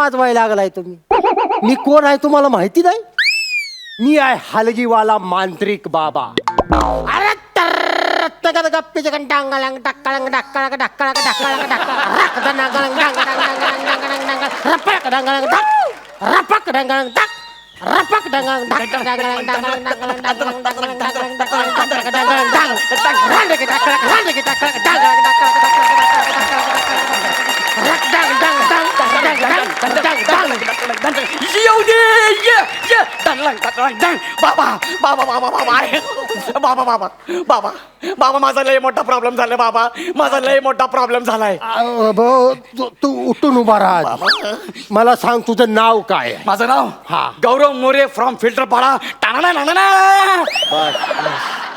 वाजवायला लागलाय तुम्ही? मी कोण आहे तुम्हाला माहिती नाही? मी आहे हलगीवाला मांत्रिक बाबा. अरे तर गप्पी जगन डांगळंग डक्कळंग डक्कळंग डक्कळंग डक्कळंग डक्कळंग रक डांगळंग डांगळंग डांगळंग डांगळंग डांगळंग रपक डांगळंग डक रपक डांगळंग डक रपक डांगळंग डक डांगळंग डांगळंग डांगळंग डांगळंग डांगळंग डांगळंग डांगळंग डांगळंग डांगळंग रांडे की डक्कळंग रांडे की डक्कळंग डांगळंग येऊ दे ये ये डंगलंग डंगलंग डंग बाबा बाबा बाबा बाबा अरे बाबा बाबा बाबा बाबा माझा लय मोठा प्रॉब्लेम झाला बाबा माझा लय मोठा प्रॉब्लेम झालाय. तू उठून उभा राहा. मला सांग तुझं नाव काय आहे? माझं नाव हा. गौरव मोरे फ्रॉम फिल्टर पाडा टाणा नाणा.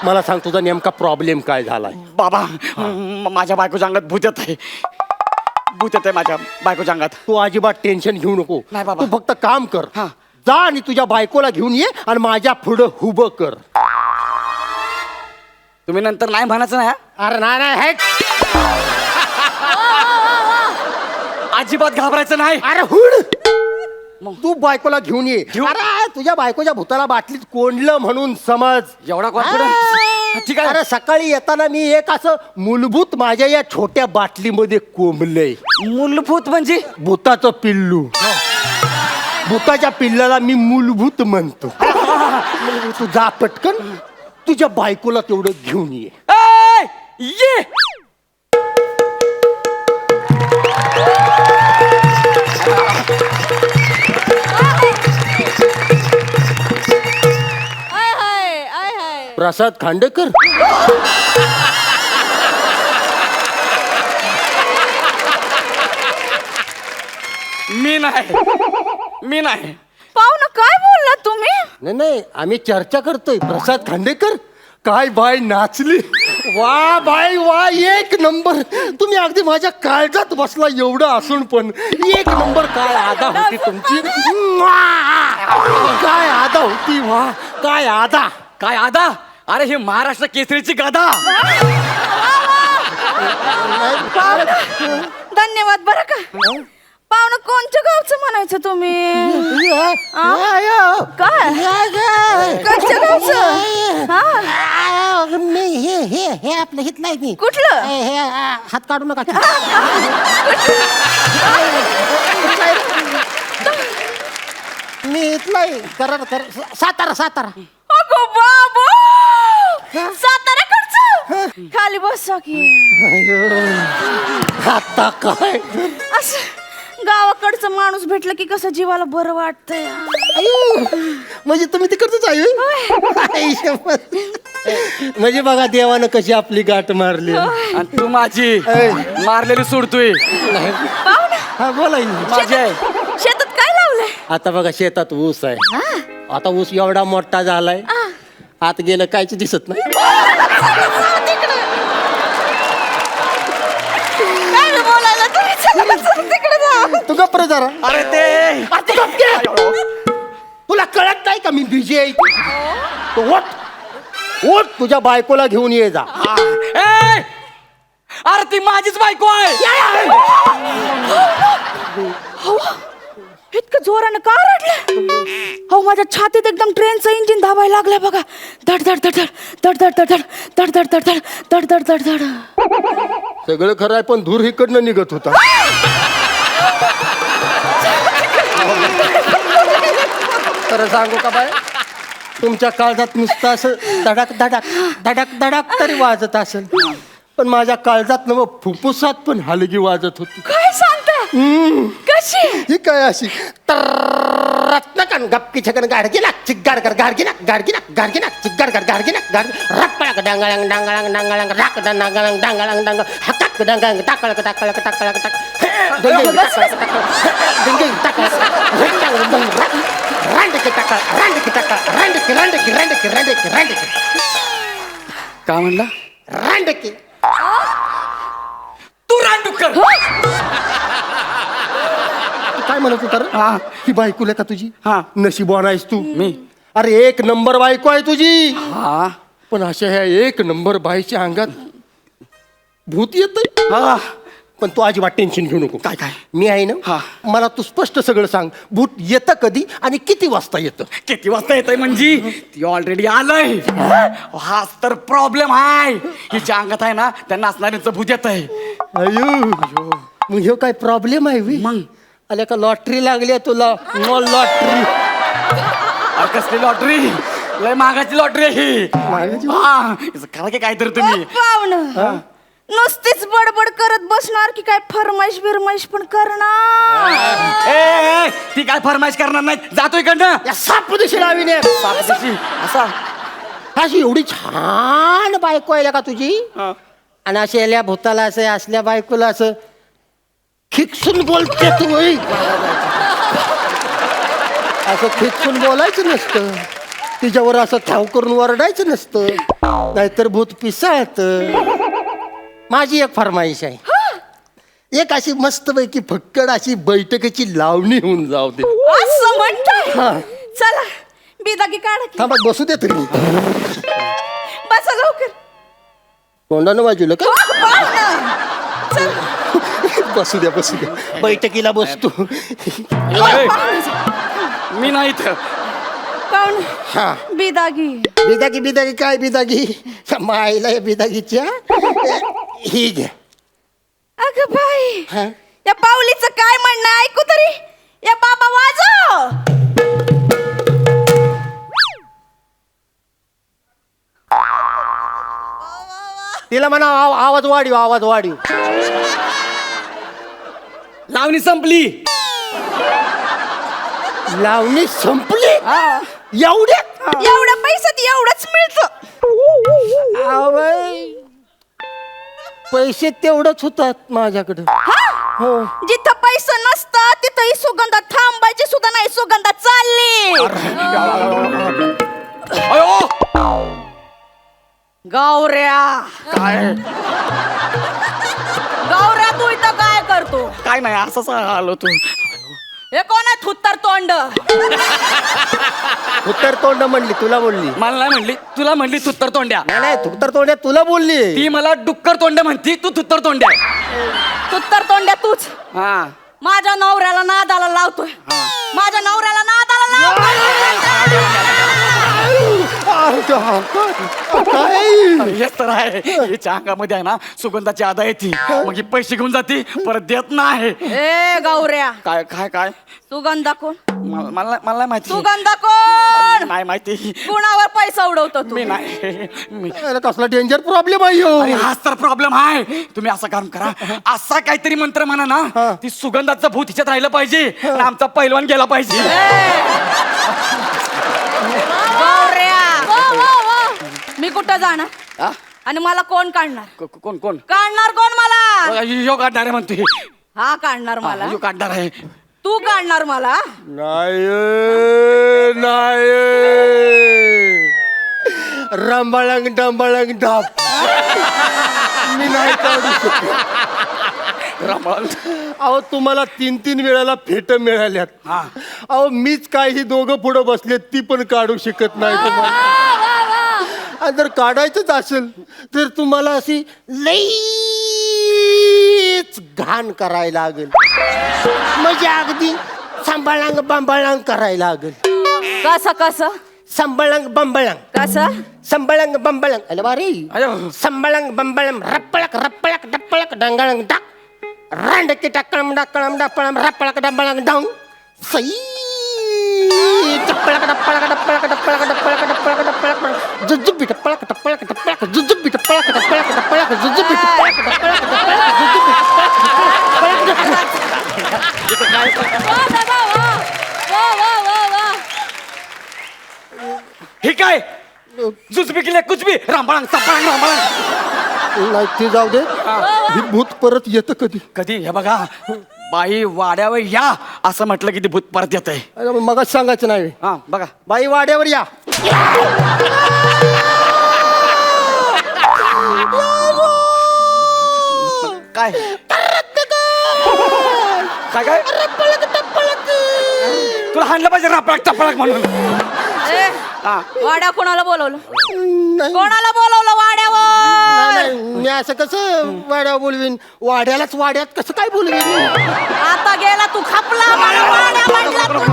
मला सांग तुझा नेमका प्रॉब्लेम काय झालाय? बाबा माझ्या बायकोच्या अंगात भूत येत आहे. भूत येत आहे माझ्या बायकोच्या अंगात. तू अजिबात टेन्शन घेऊ नको. नाही बाबा. तू फक्त काम कर. हा. जा आणि तुझ्या बायकोला घेऊन ये आणि माझ्या पुढं उभं कर. तुम्ही नंतर नाही म्हणायचं ना. अरे नाही हेट. अजिबात घाबरायचं नाही. अरे हुड. तू बायकोला घेऊन ये. अरे तुझ्या बायकोच्या भूताला बाटलीत कोंडलं म्हणून समज. एवढा कॉन्फिडन्स? ठीक आहे. अरे सकाळी येताना मी एक असं मूलभूत माझ्या या छोट्या बाटलीमध्ये कोंबलंय. मूलभूत म्हणजे भूताचं पिल्लू. भूताच्या पिल्लाला मी मूलभूत म्हणतो. तू जा पटकन तुझ्या बायकोला तेवढं घेऊन ये. ए, ये प्रसाद खांडेकर. मी नाही मी नाही. पाहुणं काय बोलला तुम्ही? नाही नाही आम्ही चर्चा करतोय. प्रसाद खांडेकर काय बाय नाचली. वा बाय वा एक नंबर. तुम्ही अगदी माझ्या काळजात बसला एवढं असून पण एक नंबर. काय आदा होती तुमची. काय आदा होती. वा काय आदा. काय आदा. अरे हे महाराष्ट्र केसरीची गादा. धन्यवाद बरं का. पाहुणं कोणत्या गावचं म्हणायचं तुम्ही? काय कोणत्या गावचं? हा मी हे आपलं हितलं आहे मी. कुठलं? हे हात काढू नका. मी इथलं आहे. सातारा सातारा. अगो बाबा साताऱ्याकडचं. खाली बसा की. आता काय असं गावाकडचं माणूस भेटलं की कसं जीवाला बरं वाटतंय. म्हणजे तुम्ही तिकडच आहे. म्हणजे बघा देवानं कशी आपली गाठ मारली. आणि तू माझी मारलेली सोडतोय. पाहुणं हा बोला की. माझी आहे. शेतात काय लावलंय? आता बघा शेतात ऊस आहे. आता ऊस एवढा मोठा झालाय आत गेलं कायच दिसत नाही. काय बोलायला तुम्ही? तिकडे जा. तू गप्प रे जरा. अरे ते तुला कळत नाही का मी बिझी आहे. तो ओट ओट तुझ्या बायकोला घेऊन ये जा. ए, अरे ती माझीच बायको आहे. इतकं जोरानं का रडलं? हो माझ्या छातीत एकदम ट्रेनचं इंजिन धावायला लागलं बघा. धड धड धड धड धड धड धड धड धड धड धड धड धड धड. सगळं खरं आहे पण धूर इकडनं निघत होता. खरं सांगू का बाय तुमच्या काळजात नुसतं असं धडक धडक धडक धडक तरी वाजत असेल पण माझ्या काळजात न फुफ्फुसात पण हलगी वाजत होती. काय सांगता? कशी? ही काय अशी रत्नकन गप्पी छकन गाडगिना चिग्गाड कर गाडगिना गाडगिना गाडगिना चिग्गाड कर गाडगिना गाड रप्पळक डांगळंग डांगळंग डांगळंग राक डांगळंग डांगळंग डांग हकक डांगळंग टाकळक टाकळक टाकळक टाक डिंग टाकळक रांडकी टाकळ रांडकी टाकळ रांडकी रांडकी रांडकी रांडकी रांडकी. काय म्हणला? रांडकी. तू रांडुकर. काय म्हणत होता रे? हा. ही बायको आहे का तुझी? हा. नशीबवान आहेस तू. मी? अरे एक नंबर बायको आहे तुझी. हा. पण अशा ह्या एक नंबर बाईच्या अंगात भूत येत. हा. पण तू अजिबात टेन्शन घेऊ नको. काय काय? मी आहे ना. हा. मला तू स्पष्ट सगळं सांग. भूत येतं कधी आणि किती वाजता येतं? किती वाजता येतंय म्हणजे ती ऑलरेडी आलंय. हाच तर प्रॉब्लेम आहे. हिच्या अंगात आहे ना त्या नाचणाऱ्यांचं भूत येत आहे. अयो मग ह्यो काय प्रॉब्लेम आहे बी? मग आल्या का लॉटरी लागली आहे तुला? No lottery. कसली लॉटरी? लय महागाची लॉटरी आहे ही. महागाची? हा, हिचं करा की काहीतरी तुम्ही. पाहुणं नुसतीच बडबड करत बसणार की काय फरमाईश बिरमाईश पण करणार? ए, ती काय फरमाईश करणार नाही. जातो इकडनं. या सापदिशी लावीने सापशीची. असा अशी एवढी छान बायको आहे का तुझी? आणि अशी आल्या भूताला असं असल्या बायकोला असं खिकसून बोलते तू होय. असं खिकसून बोलायचं नसतं. तिच्यावर असं ठाव करून वरडायचं नसतं, नाहीतर भूत पिसाळत. माझी एक फरमाईश आहे. एक अशी मस्तपैकी फक्कड अशी बैठकीची लावणी होऊन जाऊ दे. असं म्हणताय? हा. चला बिदागी काढा की. थांबा बसू दे तरी. बसा लवकर. तोंडानं बाजूला का? पाहुणं, चला. बसू द्या बैठकीला बसतो. मी नाही इथं. पाहुणं, हा. बिदागी. बिदागी काय बिदागी? मायला या बिदागीच्या ही घ्या. अगं बाई, हा? या पाऊलीचं काय म्हणणं आहे? ऐकू तरी. या बाबा वाजव. तिला म्हणा आवाज वाढीव आवाज वाढीव. लावणी संपली. लावणी संपली एवढ्यात? एवढ्या पैशात एवढंच मिळतं. पैसे तेवढंच होतात माझ्याकडे. हो. जिथं पैसा नसतं तिथं सुगंधा थांबायची सुद्धा नाही. सुगंधा चालली. अयो गौऱ्या, काय गौऱ्या तू इथं काय करतो? काय नाही असंच आलो तू. हे कोण आहे थुत्तर तोंड? उत्तर तोंड म्हणली तुला बोलली? मला नाही म्हणली, तुला म्हणली तुत्तर तोंड्या. नाही उत्तर तोंड तुला बोलली. ती मला डुक्कर तोंड्या म्हणती, तू तुत्तर तोंड्या. थुत्तर तोंड्या तूच. हा माझ्या नवऱ्याला नादाला लावतोय. माझ्या नवऱ्याला नादाला लावतोय. हेच तर आहे. हिच्या अंगामध्ये आहे ना सुगंधाची आदा येते. मग ही पैसे घेऊन जाते परत देत नाही. ए गौऱ्या, काय काय काय सुगंधा कोण? मला नाही माहिती. सुगंधा कोण? नाही माहिती. कुणावर पैसा उडवतो तू? मी नाही. मी कसला डेंजर प्रॉब्लेम आहे ह्यो. अरे हाच तर प्रॉब्लेम आहे. तुम्ही असं काम करा, असा काहीतरी मंत्र म्हणा ना, ती सुगंधाचं भूत हिच्यात राहिलं पाहिजे आणि आमचा पैलवान गेला पाहिजे. गौऱ्या, मी कुठं जाणार आणि मला कोण काढणार? कोण कोण काढणार कोण मला? यो काढणार आहे म्हणते. हा काढणार मला. यो काढणार आहे. तू काढणार मला? नाही रंबाळंग डंबाळंग डाप. मी नाही काढू शकत. रमण. अहो तुम्हाला 3 वेळाला फेट मिळाल्यात. अहो मीच काय ही दोघं पुढं बसलेत ती पण काढू शकत नाही तुम्हाला. आणि जर काढायचंच असेल तर तुम्हाला अशी लईच घाण करायला लागेल. म्हणजे अगदी सांभाळांग बांबाळांग करायला लागेल. कसं कसं? संबळंग बंबळंग. कसं? संबळंग बंबळंग. अरे बारे. अयो. संबळंग बंबळंग रप्पळक रप्पळक डप्पळक डंगळंग डाक रांडकी टाकळम डाकळम डापळम रप्पळक डंबळंग डाऊन सई टप्पळक डप्पळक डप्पळक डप्पळक डप्पळक डप्पळक डप्पळक जुजुबी टप्पळक टप्पळक टप्पळक जुजुबी टप्पळक टप्पळक टप्पळक जुजुबी टप्पळक टप्पळक टप्पळक जुजुबी हे काय जुजबी केले कुचबी रामबाळांग सापळांग रामबाळांग. नाही ते जाऊ दे. ही भूत परत येतं कधी? कधी हे बघा, बाई वाड्यावर या असं म्हटलं की ते भूत परत येत आहे. मगच सांगायचं नाही. हा बघा, बाई वाड्यावर या. काय काय काय तुला हाणलं पाहिजे रापळक टपळक म्हणून. ए, हा. वाड्या कोणाला बोलवलं? नाही कोणाला बोलवलं वाड्यावर? नाही, मी असं कसं वाड्या बोलवीन, वाड्यालाच वाड्यात कसं काय बोलवीन? आता गेला तू खपला मला वाड्या म्हटला तुझं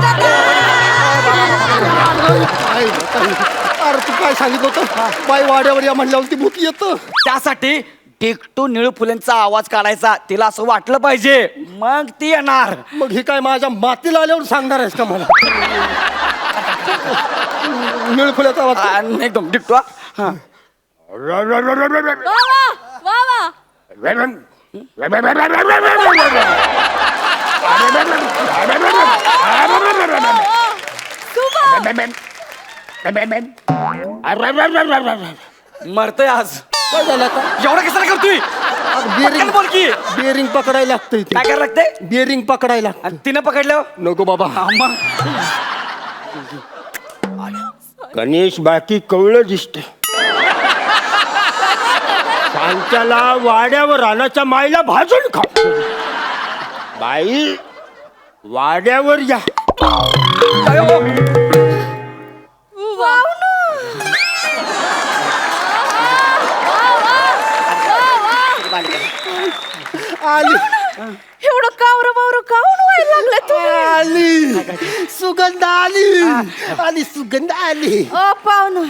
अरे तू काय सांगितलं होतं बाई वाड्यावर या म्हणल्यावर ती भूत येतं. त्यासाठी टिकटू निळू फुलेंचा आवाज काढायचा, तिला असं वाटलं पाहिजे, मग ती येणार. मग हे काय माझ्या मातीला आल्यावर सांगणार आहेस का मला? निळफुल्याचा आवाज. एकदम टिकटू हा. हा. वा वा वा वा मरतय आज. काय झालं आता? एवढं कशाला करतोय? पटकन बोल की. बिअरिंग पकडायला लागतंय ते. काय करायला लागतंय? बिअरिंग पकडायला लागतं. आणि तिनं पकडलं नको बाबा. मग गणेश बाकी कवळं दिसते. सांच्याला वाड्यावर रानाच्या माईला भाजून खा. बाई वाड्यावर या. आली एवढं कावर बावर काऊन व्हायला लागलं तू? आली सुगंध आली. आली सुगंध आली. ओ पाहुणं,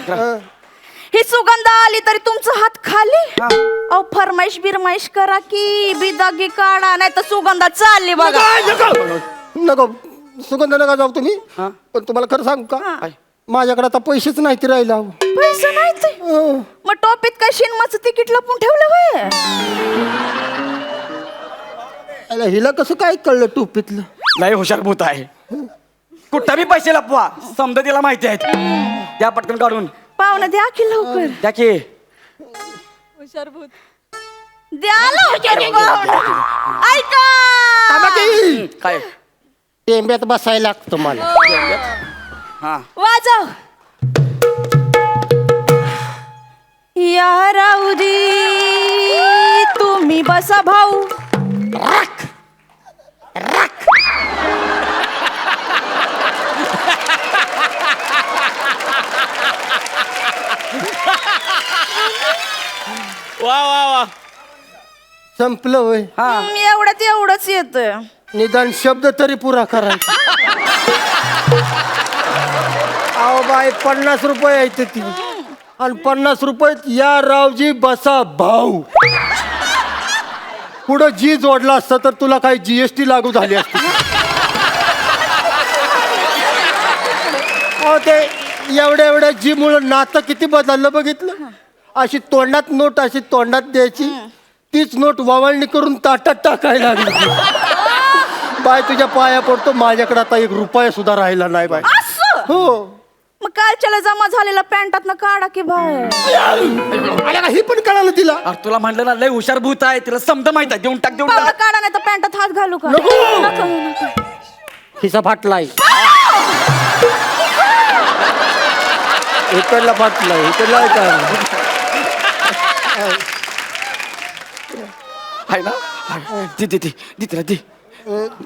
ही सुगंध आली तरी तुमचा हात खाली. अहो फरमाईश बिरमाईश करा की बिदागी काढा, नाही तर सुगंधा चालली बघा. नको सुगंध नका जाऊ तुम्ही. पण तुम्हाला खरं सांगू का, माझ्याकडे आता पैसेच नाही ते राहिला. पैसे नाही ते मग टोपीत काय शिनमाचं तिकीट लपून ठेवलं होय? अरे हिला कसं काय कळलं टोपीतलं? लय हुशार भूत आहे. कुठं बी पैसे लपवा, समजा तिला माहिती आहेत. त्या पटकन काढून पाहुणं द्या की लवकर. द्या की. द्या लवकर पाहुणं. ऐका काय टेंब्यात बसायला लागतं मला. हा वाजव. या राऊदी तुम्ही बसा भाऊ. वा वा वा. संपलं होय. एवढ्यात एवढंच येत. निदान शब्द तरी पुरा करायचा. अहो बाई 50 रुपये आहेत ती, आणि 50 रुपयात या रावजी बसा भाऊ. पुढं जी जोडला असता तर तुला काही GST लागू झाली असती. अहो ते एवढ्या जी मुळे नातं किती बदललं बघितलं. अशी तोंडात नोट अशी तोंडात द्यायची, तीच नोट वावळणी करून ताटात टाकायला लागली. बाय तुझ्या पाया पडतो, माझ्याकडे आता 1 रुपया सुद्धा राहिला नाही बाय. हो मग कालच्याला जमा झालेला पॅन्टात ना काढा की बाहेर. आला का ही पण कळालं तिला. अरे तुला म्हटलं ना लय हुशार भूत आहे, तिला समजा माहित आहे. देऊन टाक देऊन पाहुणं टाक. काढा नाही तर पॅन्टात हात घालू का? नको. नको, नको. खिसा फाटलाय. इकडला फाटलाय, इकडला आहे आहे ना. दे दे दे दे तिला दे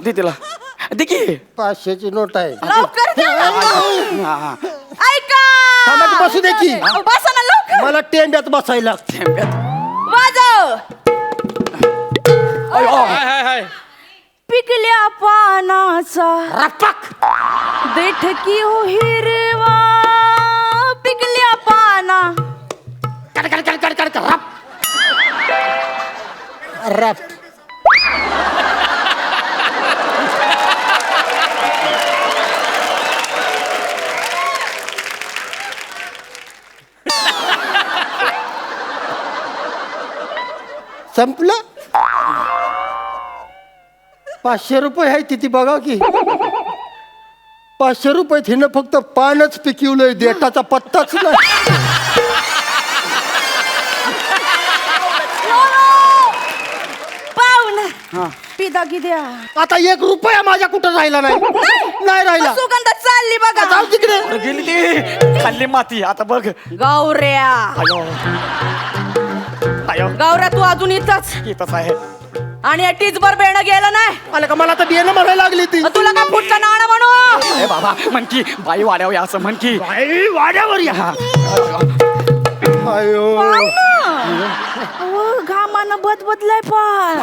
दे तिला दे की. 500ची नोट आहे. लवकर द्या ना. हा, हा. ऐका थांबा की बसू दे की. अहो, बसा ना लवकर. मला टेंब्यात बसायला लागतं. वाजव. अयो. पिकल्या पानाचा बैठकी हो हिरवा. पिकल्या पाना रॅप. संपलं. 500 रुपये आहे तिथे बघा की. 500 रुपये हिनं फक्त पानच पिकवलंय, देठाचा पत्ताच नाही. पाहुणं पिदागी द्या. आता 1 रुपया माझ्या कुठं राहिला नाही. नाही राहिला. सुगंध चालली बघा. जाऊ तिकडे. गेली ती खाल्ली माती. आता बघ. गौऱ्या अयो अयो. गौऱ्या तू अजून इथंच. इथंच आहे. आणि टीचभर बेणं गेलं नाही. आलं का मला तर बियाणं म्हणायला लागली ती. मग तुला का फुटका नाणं म्हणू? ए बाबा म्हण की बाई वाड्यावर या असं म्हण की. बाई वाड्यावर या. हा. अयो पाहुणं. घामानं बदलय पण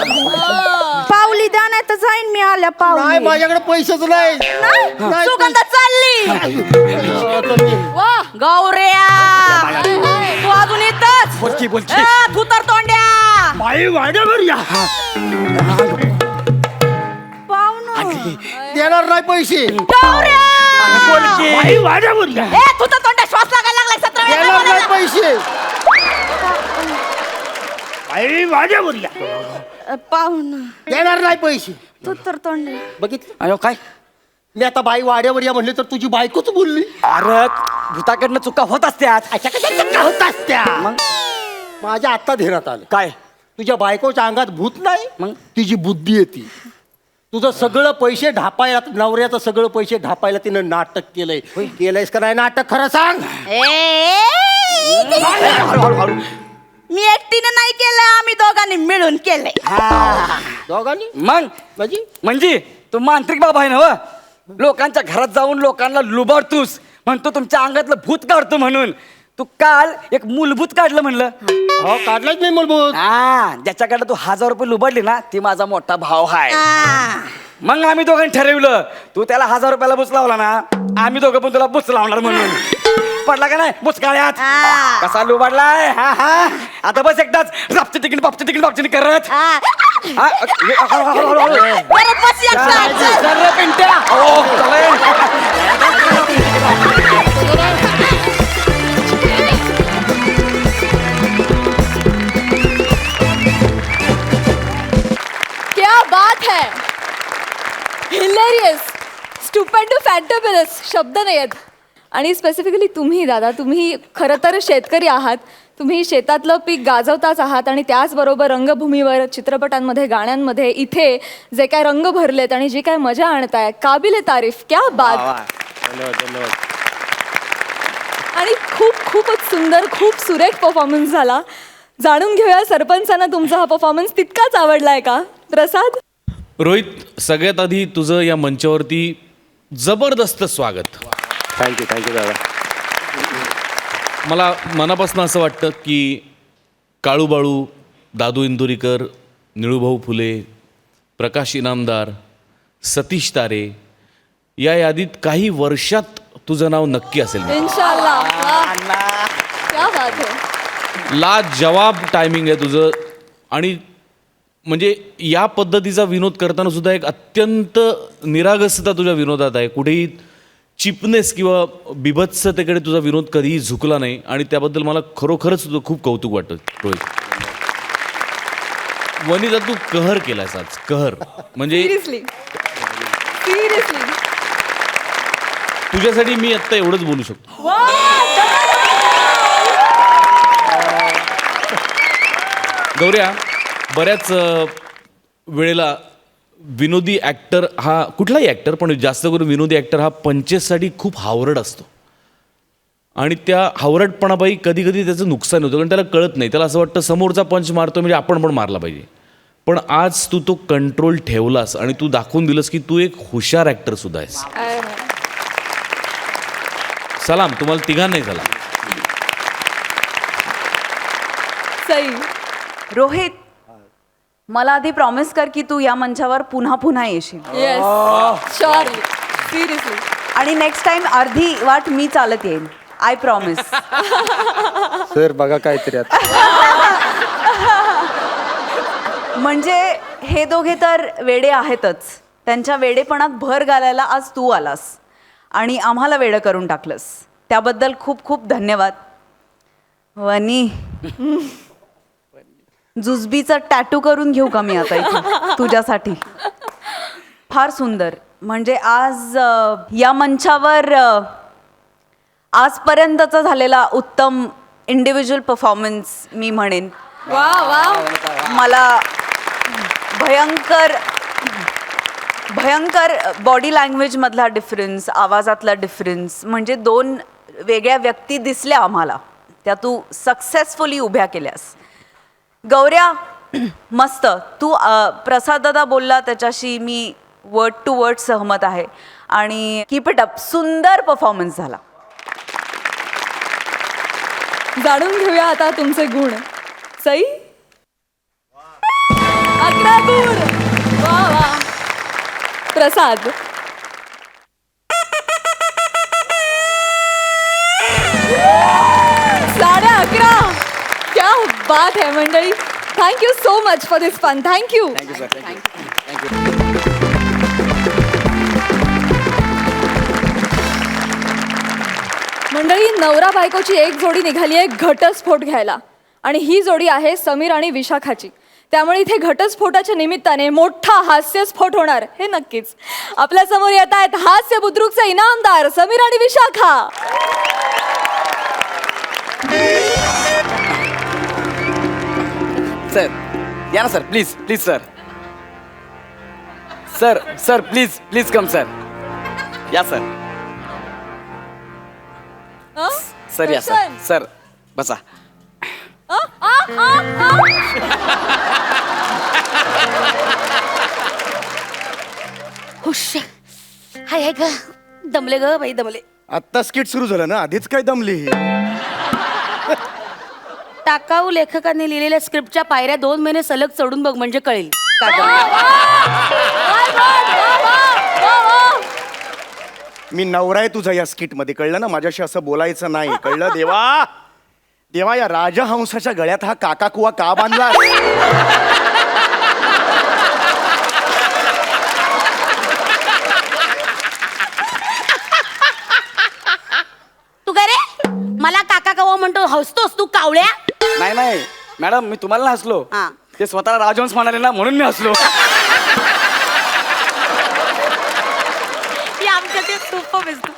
पावली द्या नाही तर जाईन मी आल्या नाही पावली माझ्याकडे पैसेच नाही नाही, सुगंधा चालली वा गौऱ्या तू अजून येतच बोलची बोलची तू तर तोंड्या बाई वाड्यावर या पाहुणं देणार नाही पैसे गौऱ्या बोलची बाई वाड्यावर या ए तू तर तोंड्या श्वास लागायला लागला 17 वेळा देणार नाही बोलायला. पैसे बाई वाड्यावर या पाहुणं देणार नाही पैसे तू तर तोंड्या बघितलं अयो काय मी आता बाई वाड्यावर या म्हणले तर तुझी बायकोच बोलली अरे भूताकडनं चुका होत असत्यात अशा कशा चक्का होतात त्या मग माझ्या आता ध्येयात आलं काय तुझ्या बायकोच्या अंगात भूत नाही मग? तिची बुद्धी येते तुझं सगळं पैसे ढापायला नवऱ्याचं सगळं पैसे ढापायला तिनं नाटक केलंयस का नाही नाटक खरं सांग हळू हळू मी एकटीने नाही केलंय आम्ही दोघांनी मिळून केलंय दोघांनी मग म्हणजे तू मांत्रिक बाबा आहे ना व? लोकांच्या घरात जाऊन लोकांना लुबाडतोस म्हणतो तुमच्या अंगातलं भूत काढतो म्हणून तू काल एक मूलभूत काढलं म्हणलं हो काढलाच नाही मूलभूत हा ज्याच्याकडे तू 1000 रुपये लुबाडली ना ती माझा मोठा भाव आहे मग आम्ही दोघांनी ठरवलं तू त्याला 1000 रुपयाला बुच लावला ना आम्ही दोघं पण तुला बुच लावणार म्हणून पडला का नाही बुचकाळ्यात कसा लुबाडलाय हा हा आता बस एकदाच रापची तिकीट करत हा, हळू, हळू, हळू, हळू. बरं, बस एकटाच. जरा पिंट्या. ओ, चालेल. क्या बात है हिलेरियस स्टुपेंडो फॅन्टॅबलस शब्द नाही आहेत आणि स्पेसिफिकली तुम्ही दादा तुम्ही खरं तर शेतकरी आहात तुम्ही शेतातलं पीक गाजवताच आहात आणि त्याचबरोबर रंगभूमीवर चित्रपटांमध्ये गाण्यांमध्ये इथे जे काय रंग भरलेत आणि जी काय मजा आणताय काबिल तारीफ क्या बात आणि खूपच सुंदर खूप सुरेख परफॉर्मन्स झाला जाणून घेऊया सरपंचांना तुमचा हा परफॉर्मन्स तितकाच आवडलाय का प्रसाद रोहित सगळ्यात आधी तुझं या मंचावरती जबरदस्त स्वागत थँक्यू दादा मला मनापासून असं वाटतं की काळूबाळू दादू इंदुरीकर निळूभाऊ फुले प्रकाश इनामदार सतीश तारे या यादीत काही वर्षात तुझं नाव नक्की असेल इंशाल्लाह क्या बात है लाजवाब टायमिंग आहे तुझं आणि म्हणजे या पद्धतीचा विनोद करताना सुद्धा एक अत्यंत निरागसता तुझ्या विनोदात आहे कुठेही चिपनेस किंवा बिभत्सतेकडे तुझा विनोद कधीही झुकला नाही आणि त्याबद्दल मला खरोखरच तुझं खूप कौतुक वाटतं रोहित वनिता तू कहर केलास आज कहर म्हणजे सिरियसली तुझ्यासाठी मी आत्ता एवढंच बोलू शकतो गौऱ्या बऱ्याच वेळेला विनोदी ॲक्टर हा कुठलाही ॲक्टर पण जास्त करून विनोदी ॲक्टर हा पंचेससाठी खूप हावरट असतो आणि त्या हावरटपणापायी कधी कधी त्याचं नुकसान होतं कारण त्याला कळत नाही त्याला असं वाटतं समोरचा पंच मारतो म्हणजे आपण पण मारला पाहिजे पण आज तू तो कंट्रोल ठेवलास आणि तू दाखवून दिलंस की तू एक हुशार ॲक्टर सुद्धा आहेस सलाम तुम्हाला तिघांनाही सलाम सई रोहित मला आधी प्रॉमिस कर की तू या मंचावर पुन्हा पुन्हा येशील येस शॉर्ली सिरियसली आणि नेक्स्ट टाइम अर्धी वाट मी चालत येईन आय प्रॉमिस सर बघा काहीतरी आता म्हणजे हे दोघे तर वेडे आहेतच त्यांच्या वेडेपणात भर घालायला आज तू आलास आणि आम्हाला वेडं करून टाकलंस त्याबद्दल खूप खूप धन्यवाद वनी जुजबीचा टॅटू करून घेऊ का मी आता इथे तुझ्यासाठी फार सुंदर म्हणजे आज या मंचावर आजपर्यंतचा झालेला उत्तम इंडिव्हिज्युअल परफॉर्मन्स मी म्हणेन वा वा मला भयंकर बॉडी लँग्वेजमधला डिफरन्स आवाजातला डिफरन्स म्हणजे दोन वेगळ्या व्यक्ती दिसल्या आम्हाला त्या तू सक्सेसफुली उभ्या केल्यास गौऱ्या मस्त तू प्रसाद दादा बोलला त्याच्याशी मी वर्ड टू वर्ड सहमत आहे आणि कीप इट अप सुंदर परफॉर्मन्स झाला जाणून घेऊया आता तुमचे गुण सई 11 गुण. वा वा. प्रसाद 11.5. क्या बात है मंडळी. Thank you so much for this fun. Thank you. Thank you sir thank you. मंडळी, नवरा बायकोची एक जोडी निघाली आहे घटस्फोट घ्यायला, आणि ही जोडी आहे समीर आणि विशाखाची. त्यामुळे इथे घटस्फोटाच्या निमित्ताने मोठा हास्यस्फोट होणार हे नक्कीच. आपल्या समोर येत आहेत हास्य बुद्रुकचे इनामदार समीर आणि विशाखा. सर या ना sir, please please sir. Sir sir please please come sir. या सर. हं? सर या सर. दर्शन. सर बसा. हुश. हाय हाय ग, दमले ग बाई दमले. आत्ता स्किट सुरू झालं ना, आधीच काय दमली. टाकाऊ लेखकांनी लिहिलेल्या स्क्रिप्टच्या पायऱ्या 2 महिने सलग चढून बघ म्हणजे कळेल. मी नवरा आहे तुझा या स्किट मध्ये, कळलं ना. माझ्याशी असं बोलायचं नाही, कळलं. देवा देवा, या राजहंसाच्या गळ्यात हा काका कुवा का बांधला. तू काय रे मला काका कवा म्हणतो, हसतोस तू कावळ्या. नाही नाही मॅडम, मी तुम्हाला नाही हसलो. हा. ते स्वतःला राजहंस म्हणाले ना, म्हणून मी हसलो. ही आमच्या ते खूप बेस्ट.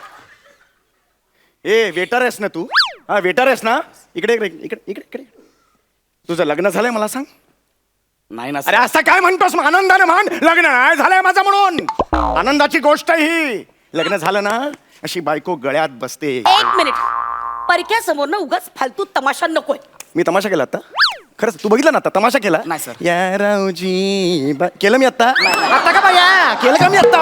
ए वेटर आहेस ना तू. हा वेटर आहेस ना. इकडे इकडे इकडे इकडे इकडे. तुझं लग्न झालंय मला सांग. नाही ना अरे सर. असं काय म्हणतोस मग, आनंदाने म्हण. लग्न नाही झालंय माझं म्हणून. आनंदाची गोष्ट आहे ही. लग्न झालं ना, अशी बायको गळ्यात बसते. 1 मिनिट. परक्या समोर ना उगाच फालतू तमाशा नकोय. मी तमाशा केला आता. खरंच तू बघितलं ना आता तमाशा केला. नाही, सर. या रावजी केलं मी आता. आता का बाया केलं का मी आता.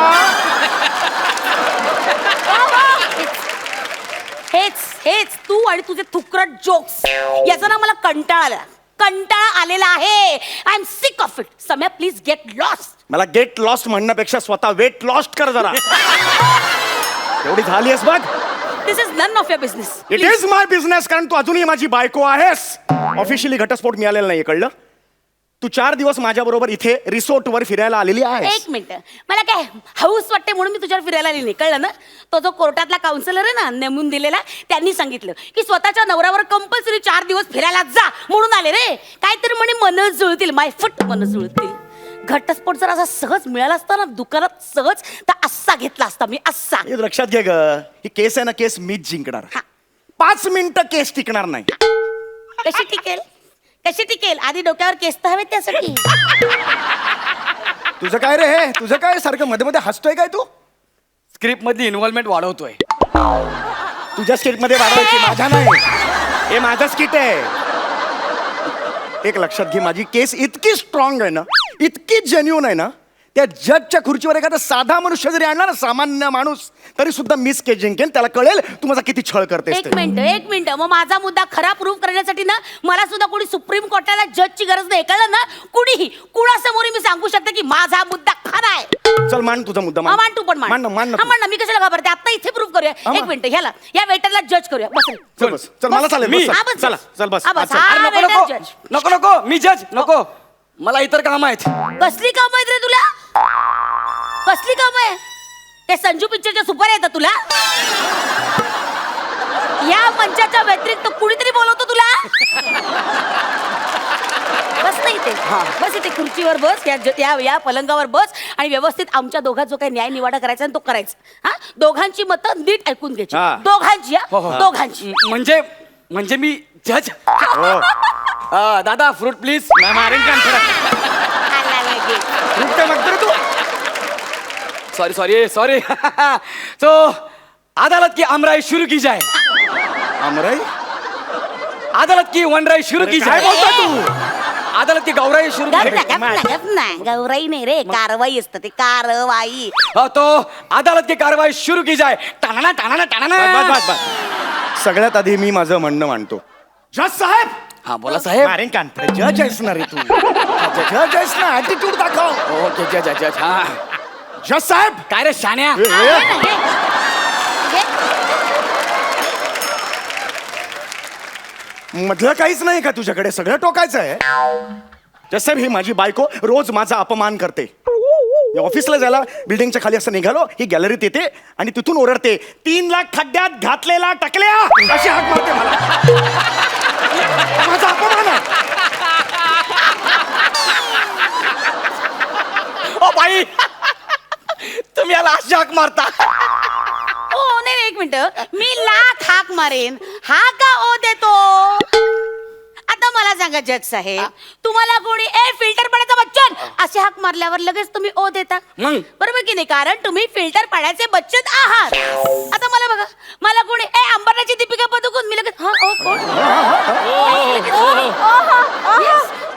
हेच हेच तू आणि तुझे थुकरट जोक्स, याचा ना मला कंटाळा आलेला आहे. I am sick of it. Samya please get lost. मला गेट लॉस्ट म्हणण्यापेक्षा स्वतः वेट लॉस्ट कर जरा. एवढी झाली आहेस बघ. This is none of your business. It is my business, कारण तू अजूनही माझी बायको आहेस. ऑफिशियली घटस्फोट मिळालेला नाहीये, कळलं. तू 4 दिवस माझ्या बरोबर इथे रिसोर्टवर फिरायला आलेली आहेस. 1 मिनिट. मला काय हाऊस वाटते म्हणून मी तुझ्यावर फिरायला आली नाही, कळलं ना. तो जो कोर्टातला काउन्सिलर आहे ना नेमून दिलेला, त्यांनी सांगितलं की स्वतःच्या नवऱ्यावर कंपल्सरी 4 दिवस फिरायला जा म्हणून आले रे. काहीतरी म्हणे मन जुळतील, माय फुट मन जुळतील. घटस्फोट जर असा सहज मिळाला असता ना दुकानात सहज, तर असा घेतला असता मी असा. हे लक्षात घे ग, ही केस आहे ना, केस मीच जिंकणार. हा. 5 मिनिटं केस टिकणार नाही. कशी टिकेल कशी टिकेल. आधी डोक्यावर केस तर हवेत त्यासाठी. तुझं काय रे हे, तुझं काय सारखं मध्ये मध्ये हसतोय काय तू. स्क्रिप्ट मधली इन्व्हॉल्वमेंट वाढवतोय. तुझ्या स्किट मध्ये वाढवायची, माझ्या नाही. हे माझं स्किट आहे. एक लक्षात घे, माझी केस इतकी स्ट्रॉंग आहे ना, इतकी जेन्युन आहे ना, त्या जजच्या खुर्चीवर एखादा साधा मनुष्य जरी आणला ना, सामान्य माणूस, तरी सुद्धा मिस केस जिंकेन. त्याला कळेल तू माझा किती छळ करतेस एक ते. मिनिट. मग माझा मुद्दा खरा प्रूव्ह करण्यासाठी ना मला सुद्धा कोणी सुप्रीम कोर्टाला जजची गरज नाही, कळलं ना. कुणीही कुणासमोर मी सांगू शकते की माझा मुद्दा खरा आहे. चल मान तुझा मुद्दा. हा, मान तू पण मान. मान ना हा, मान ना. मी कशाला घाबरते. आता इथे प्रूव्ह करूया. हा, 1 मिनिट. ह्याला या वेटरला जज करूया. बस रे. चल बस, चल मला चालेल. मी- बस, हा, चल. बस. चला चल बस. हा, बस. चल. हा, अरे नको वेटर नको जज. नको नको, मी जज नको. मला इतर काम आहेत. कसली काम आहेत रे तुला. कसली काम आहे. ते संजू पिक्चरच्या सुपर येतात तुला. या मंचाच्या व्यतिरिक्त कुणीतरी बोलवतो तुला. बस नाही ते. बस इथे खुर्चीवर बस. या पलंगावर बस आणि व्यवस्थित आमच्या दोघात जो काही न्याय निवाडा करायचा तो करायचा. हा, दोघांची मतं नीट ऐकून घ्यायची. हा. दोघांची. हो, हो. दोघांची. म्हणजे मी जज. हो. दादा फ्रूट प्लीज. मारेन का आला घे. फ्रूट काय मागतो रे तू. सॉरी तो अदालत की अमराई शुरू की जाए. अमराई अदालत की वनराई शुरू की काय जाए. बोलतोय तू. अदालत की गौराई शुरू की जाए. गप ना. गौराई नाही रे, कारवाई असतं ते. कारवाई. तो अदालत की कारवाई शुरू की जाए. टाणा टाणा टाणा. बस. सगळ्यात आधी मी माझं म्हणणं मांडतो. जज साहेब हा बोला साहेब. मारेन कान जज आहेस ना रे तू जज आहेस ना ऍटिट्यूड दाखव. ओके जज जज हा. जज साहेब काय रे शाण्या. मधलं काहीच नाही का तुझ्याकडे सगळं टोकायचं आहे. जज साहेब ही माझी बायको रोज माझा अपमान करते. मी ऑफिसला जायला बिल्डिंगच्या खाली असं निघालो ही गॅलरीत येते आणि तिथून ओरडते 3 लाख खड्ड्यात घातलेला टकल्या अशी हाक मारते मला. माझा अपमान आहे. ओ बाई तुम्ही याला अशी हाक मारता. ओ नाही एक मिनिट, मी लाख हाक मारेन, हा का ओ देतो? आता मला सांगा जज साहेब, तुम्हाला कोणी ए फिल्टर पाण्याचा बच्चन असे हाक मारल्यावर लगेच तुम्ही ओ देता मग? बरोबर की नाही? कारण तुम्ही फिल्टर पाण्याचे बच्चन आहात. आता मला बघा, मला कोणी ए अंबरनाथची दीपिका पदुकोण, मी लगेच हा ओ कोण?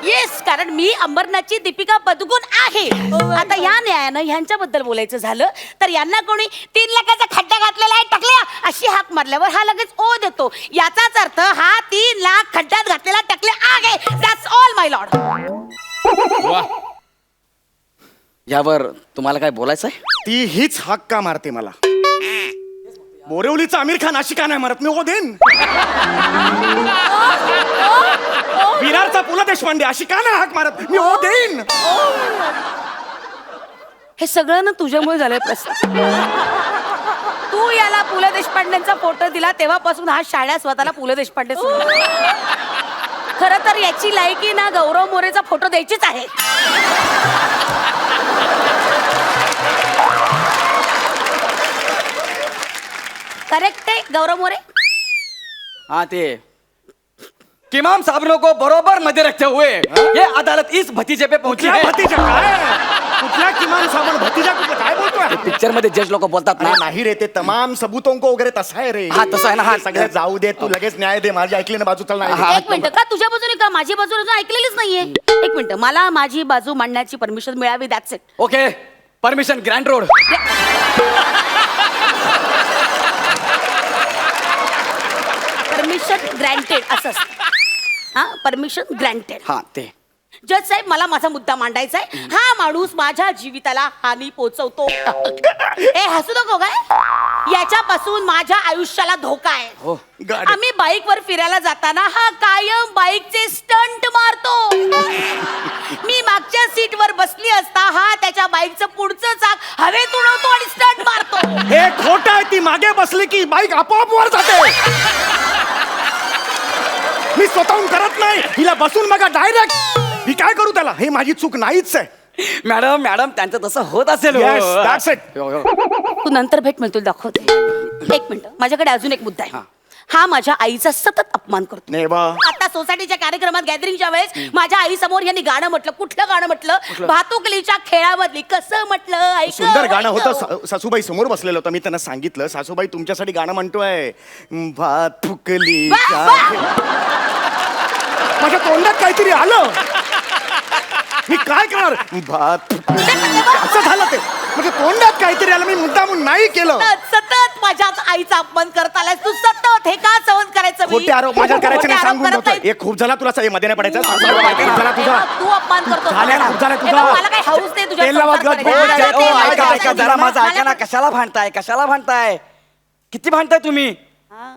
येस, कारण मी अंबरनाथची दीपिका पदुकोण आहे. आता या न्यायानं ह्यांच्याबद्दल बोलायचं झालं तर यांना कोणी 3 लाखाचा खड्डा घातलेला आहे टकल्या अशी हाक मारल्यावर हा लगेच ओ देतो. याचाच अर्थ हा 3 लाख खड्ड्यात घातलेला टकल्या आहे. That's all my Lord. वा. यावर तुम्हाला काय बोलायचं आहे? ती हीच हाक का मारते मला? बोरिवलीचा आमिर खान अशी का नाही मारत? मी ओ देईन. विरारचा पु ल देशपांडे अशी का नाही हाक मारत? मी ओ देईन. हे सगळं ना तुझ्यामुळे झालंय प्रश्न. तू याला पु ल देशपांडेंचा फोटो दिला तेव्हापासून हा शाळा स्वतःला पु ल देशपांडे खर तर याची लायकी ना गौरव मोरेचा फोटो द्यायचीच आहे. करेक्ट आहे गौरव मोरे. हाँ ते किमाम साहब को बरोबर मध्य रखते हुए ये अदालत इस भतीजे पे पहुंची कुठला है. भतीजा काय? कुठला किमान सामान भतीजा कुठला काय बोलतोय? पिक्चर मध्ये जज लोक बोलतात ना. अरे नाही रे, ते तमाम सबूतों को वगैरे तसं आहे रे. हा, तसं आहे ना, हा. सगळं जाऊ दे, तू लगेच न्याय दे. माझी ऐकली ना बाजू, चल नाही. हा. एक मिनिट, का तुझ्या बाजूने का माझी बाजू अजून ऐकलेलीच नाहीये? एक मिनिट, मला माझी बाजू मांडण्याची परमिशन मिळावी. That's it. Okay permission grand road. Permission granted असं असतं. हा, परमिशन ग्रँटेड. हा ते जज साहेब, मला माझा मुद्दा मांडायचा आहे. हा माणूस माझ्या जीविताला हानी पोहोचवतो. ए हसू नको काय? याच्यापासून माझ्या आयुष्याला धोका आहे. हो. गाडी. आम्ही बाईकवर फिरायला जाताना हा कायम बाईकचे स्टंट मारतो. मी मागच्या सीटवर बसली असता हा त्याच्या बाईकचं पुढचं चाक हवेत उडवतो आणि स्टंट मारतो. हे खोटं आहे. ती मागे बसली की बाईक आपोआप वर जाते. मी स्वतःहून करत नाही. हिला बसून बघा डायरेक्ट. मी काय करू त्याला? हे माझी चूक नाहीच आहे. मॅडम मॅडम त्यांचं तसं होत असेल. Yes, that's it. तू नंतर भेट, मिळतो दाखवते. एक मिनिट, माझ्याकडे अजून एक मुद्दा आहे. हा माझ्या आईचा सतत अपमान करतो. नाही बा. आता सोसायटीच्या कार्यक्रमात गॅदरिंगच्या वेळेस माझ्या आई समोर यांनी गाणं म्हटलं. कुठलं गाणं म्हटलं? भातुकलीच्या खेळामधली. कसं म्हटलं? ऐक. सुंदर गाणं होतं. सासूबाई समोर बसलेलं होतं. मी त्यांना सांगितलं, सासूबाई तुमच्यासाठी गाणं म्हणतोय. भात फुकली. माझ्या तोंडात काहीतरी आलं. मी काय करणार? भात फुकली. असं झालं ते. म्हणजे तोंडात काहीतरी आलं. मी मुद्दामून नाही केलं. सतत माझ्याच आईचा अपमान करत आलाय तू. सतत हे का सहन करायचं? मी? खोटे आरोप माझ्यावर करायचे नाही खोटे आरोप सांगून करत ठेवतोय. नाही. एक खूप झाला तुला मध्ये नाही पडायचा. खूप झाला तुझा. तू अपमान करतो. झाल्या ना, खूप झाला हे तुझा. बघ, मला काही हाऊस नाही तुझ्या तेल लावत संसार गप करायचा. बोल. माझं तेल ऐका लावायचं. ऐका जरा माझं ऐका ना. मला- कशाला भांडताय? कशाला भांडताय? किती भांडताय तुम्ही? हा.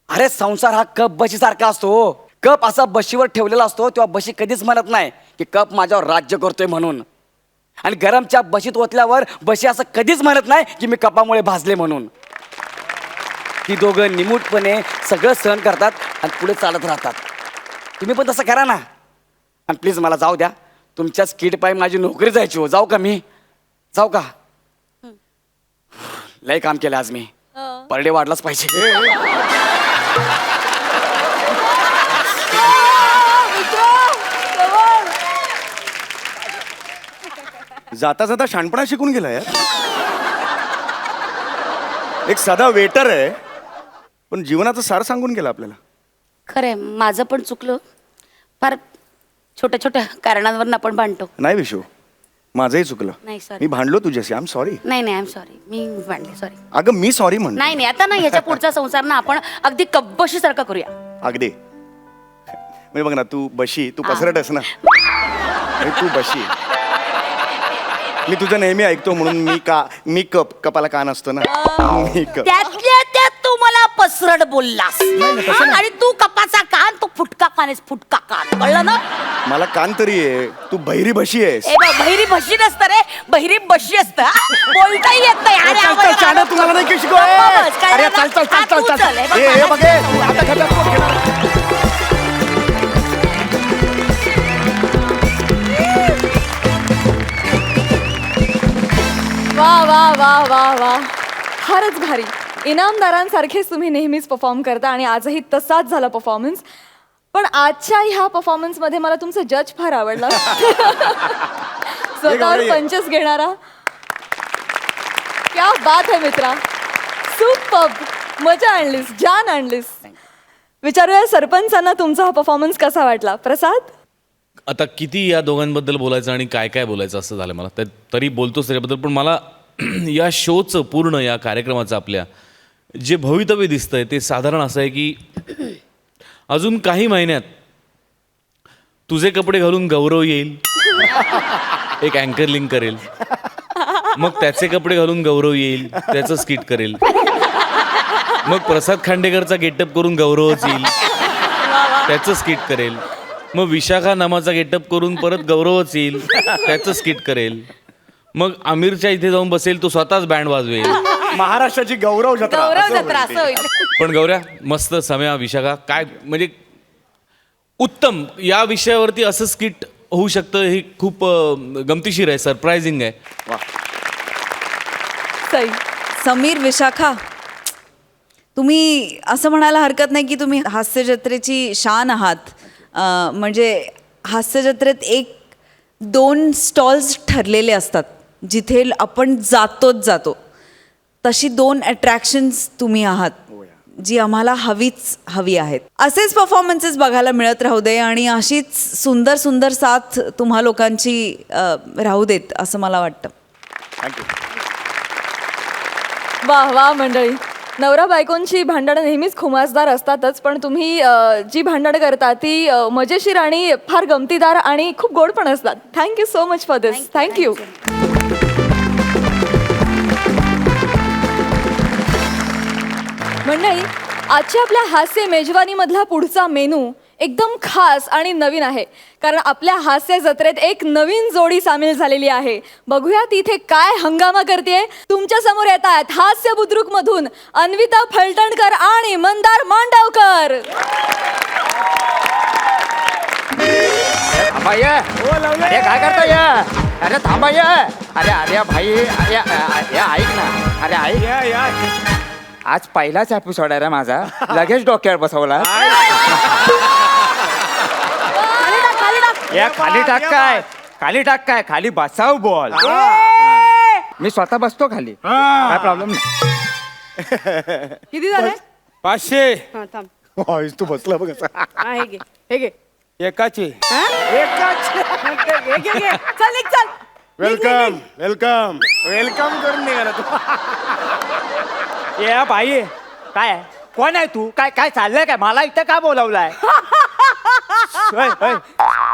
अरे संसार हा कप बशी सारखा असतो. कप असा बशीवर ठेवलेला असतो तेव्हा बशी कधीच म्हणत नाही की कप माझ्यावर राज्य करतोय म्हणून. आणि गरमच्या बशीत ओतल्यावर बशी असं कधीच म्हणत नाही की मी कपामुळे भाजले म्हणून. ती दोघं निमूटपणे सगळं सहन करतात आणि पुढे चालत राहतात. तुम्ही पण तसं करा ना. आणि प्लीज मला जाऊ द्या. तुमच्या स्किट पायी माझी नोकरी जायची हो. जाऊ का मी? जाऊ का? लय काम केलं आज मी. पर डे वाढलाच पाहिजे. जाता जाता शाणपणा शिकून गेला यार. एक साधा वेटर आहे पण जीवनाचं सार सांगून गेला आपल्याला. खरंय, माझं पण चुकलं. फार छोट्या छोट्या कारणांवर आपण भांडतो. नाही विशू, माझंही चुकलं. नाही, sorry. मी भांडलो तुझ्याशी. I am sorry. नाही नाही, आय एम सॉरी. मी भांडले, सॉरी. अगं मी सॉरी म्हणतो. नाही नाही, आता ना ह्याच्या पुढचा संसार ना आपण अगदी कब्बशी सारखा करूया. अगदी म्हणजे बघ ना तू बशी तू पसरटस ना म्हणजे तू बशी मी तुझं नेहमी ऐकतो म्हणून मी कपाला कान असतो ना मी कप त्यातल्या त्यात तू मला पसरट बोललास आणि तू कपाचा कान तो फुटका कान आहेस, फुटका कान, कळलं ना? मला कान तरी आहे तू बहिरी बशी आहेस ए बघ, बहिरी बशी नसतं रे, बहिरी बशी असतं हा? बोलताही येत नाही. अरे, चल, चल, चाणा, तुम्हाला नाही की शिकव. बस, काय अरे, झालं? चल, चल, चल, हा, तू चल, चल. हे बघ, हे मला बघ, हे. शिकव. आता खड्ड्यात कोण घेणार? वा वा वा वा वा फारच भारी. इनामदारांसारखेच तुम्ही नेहमीच परफॉर्म करता आणि आजही तसाच झाला परफॉर्मन्स. पण आजच्या ह्या परफॉर्मन्समध्ये मला तुमचं जज फार आवडला. स्वतःवर ये. पंचस घेणारा. क्या बात है मित्रा, सुपर्ब, मजा आणलीस, जान आणलीस. विचारूया सरपंचांना तुमचा हा परफॉर्मन्स कसा वाटला. प्रसाद, आता किती या दोघांबद्दल बोलायचं आणि काय काय बोलायचं असं झालं मला तरी बोलतोच त्याच्याबद्दल. पण मला या शोचं पूर्ण या कार्यक्रमाचं आपल्या जे भवितव्य दिसतंय ते साधारण असं आहे की अजून काही महिन्यात तुझे कपडे घालून गौरव येईल, एक अँकर लिंक करेल, मग त्याचे कपडे घालून गौरव येईल, त्याचं स्किट करेल, मग प्रसाद खांडेकरचा गेटअप करून गौरवच येईल, त्याचं स्किट करेल, मग विशाखा नामाचा गेटअप करून परत गौरवच येईल, त्याचं स्किट करेल, मग आमिरच्या इथे जाऊन बसेल, तो स्वतःच बँड वाजवेल. महाराष्ट्राची गौरव जत्रा गौरव असं जत्रा होईल असं ते. होईल. पण गौऱ्या मस्त, सम्या, विशाखा काय म्हणजे उत्तम. या विषयावरती असं स्किट होऊ शकतं हे खूप गमतीशीर आहे, सरप्रायझिंग आहे. सई, समीर, विशाखा, तुम्ही असं म्हणायला हरकत नाही की तुम्ही हास्य जत्रेची शान आहात. म्हणजे हास्य जत्रेत 1-2 स्टॉल्स ठरलेले असतात जिथे आपण जातोच जातो. तशी 2 अट्रॅक्शन्स तुम्ही आहात जी आम्हाला हवी आहेत. असेच परफॉर्मन्सेस बघायला मिळत राहू दे आणि अशीच सुंदर सुंदर साथ तुम्हा लोकांची राहू देत असं मला वाटतं. थँक्यू. वा वा मंडळी, नवरा बायकोंची भांडणं नेहमीच खुमासदार असतातच, पण तुम्ही जी भांडणं करता ती मजेशीर आणि फार गमतीदार आणि खूप गोड पण असतात. Thank you so much for this. Thank you. मंडळी, आजच्या आपल्या हास्य मेजवानीमधला पुढचा मेनू एकदम खास आणि नवीन आहे, कारण आपल्या हास्य जत्रेत एक नवीन जोडी सामील झालेली आहे. बघूया ती इथे काय हंगामा करते. तुमच्या समोर येत आहेत हास्य बुद्रुक मधून अन्विता फलटणकर आणि मंदार मांडवकर. अरे काय करतोय? अरे थांबा ये. अरे भाई, अरे ऐक ना. अरे ऐक, आज पहिलाच एपिसोड आहे रे माझा, लगेच डोक्यावर बसवला. या खाली टाक काय खाली बसाव बोल. मी स्वतः बसतो खाली, काय प्रॉब्लेम नाही. किती झाले? 500 हा, थांब. होयस, तू बसला बघ असा. हा, हे घे, हे घे. एकाची. हा? हे घे, घे. चल निघ, चल. वेलकम वेलकम वेलकम करून निघाला तू. ये बाई, काय कोण आहे तू? काय काय चाललंय? काय मला इथं का बोलावलाय?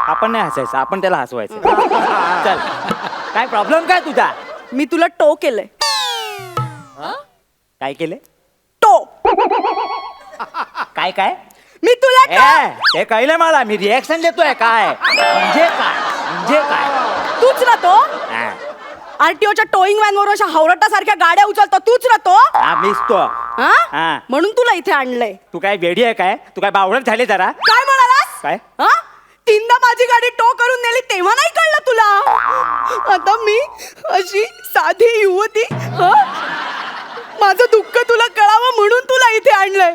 आपण नाही हसायचं, आपण त्याला हसवायचं. चल, काय प्रॉब्लेम काय तुझा? मी तुला टो केलंय. काय केलं? टो. काय काय? मी तुला टो. ते कळलं मला, मी रिएक्शन देतोय. काय म्हणजे काय? तूच ना तो हा, आरटीओच्या टोईंग व्हॅन वर अशा हावरटासारख्या गाड्या उचलतो, तूच ना तो. हा, मीच तो. हा? हा. म्हणून तुला इथे आणलंय. तू काय वेडी आहे काय? तू काय बावळट झाले जरा? काय म्हणालास? काय? हा? 3दा माझी गाडी टो करून नेली तेव्हा नाही कळलं तुला? आता मी अशी साधी युवती, हा? माझं दुःख तुला कळावं म्हणून तुला इथे आणलंय.